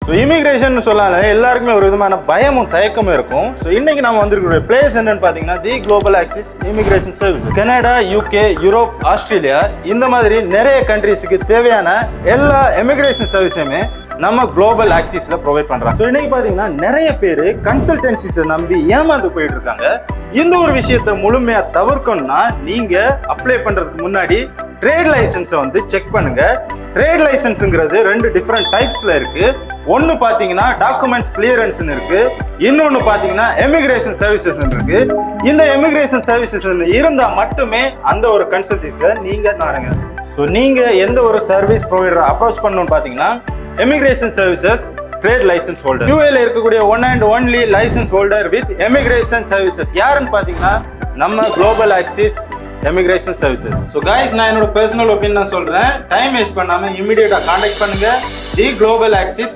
So immigration சொல்லால எல்லாருக்குமே ஒரு விதமான பயமும் தயக்கமும் இருக்கும். ஸோ இன்னைக்கு நம்ம வந்திருக்கிற பிளேஸ் என்னன்னு பார்த்தீங்கன்னா தி global axis immigration service. Canada, UK, Europe, Australia இந்த மாதிரி நிறைய கண்ட்ரீஸுக்கு தேவையான எல்லா இமிகிரேஷன் சர்வீஸுமே நம்ம குளோபல் ஆக்சிஸ்ல ப்ரொவைட் பண்றாங்க. ஸோ இன்னைக்கு பாத்தீங்கன்னா நிறைய பேர் கன்சல்டன்சிஸை நம்பி ஏமாந்து போயிட்டு இருக்காங்க. இந்த ஒரு விஷயத்தை முழுமையா தவிர்க்கணும்னா நீங்க அப்ளை பண்றதுக்கு முன்னாடி ட்ரேட் லைசன்ஸை வந்து செக் பண்ணுங்க. ட்ரேட் லைசன்ஸ்ங்கிறது ரெண்டு டிஃப்ரெண்ட் டைப்ஸ்ல இருக்கு. ஒன்னு பாத்தீங்கன்னா டாக்குமெண்ட்ஸ் கிளியரன்ஸ் இருக்கு, இன்னொன்னு பாத்தீங்கன்னா எமிகிரேஷன் சர்வீசஸ் இருக்கு. இந்த எமிகிரேஷன் சர்வீசஸ் இருந்தா மட்டுமே அந்த ஒரு கன்சல்டன்சியை நீங்க நாடுங்க. ஸோ நீங்க எந்த ஒரு சர்வீஸ் ப்ரொவைடரை அப்ரோச் பண்ணணும்னு பாத்தீங்கன்னா Immigration Services Trade License Holder. UAல இருக்கக்கூடிய one and only licence holder with emigration services யாருன்னு பாத்தீங்கன்னா நம்ம global axis emigration services. So guys, நான் என்னோட பர்சனல் ஒப்பீனியன் சொல்றேன். டைம் வேஸ்ட் பண்ணாம இமிடியேட்டா கான்டாக்ட் பண்ணுங்க தி குளோபல் ஆக்சிஸ்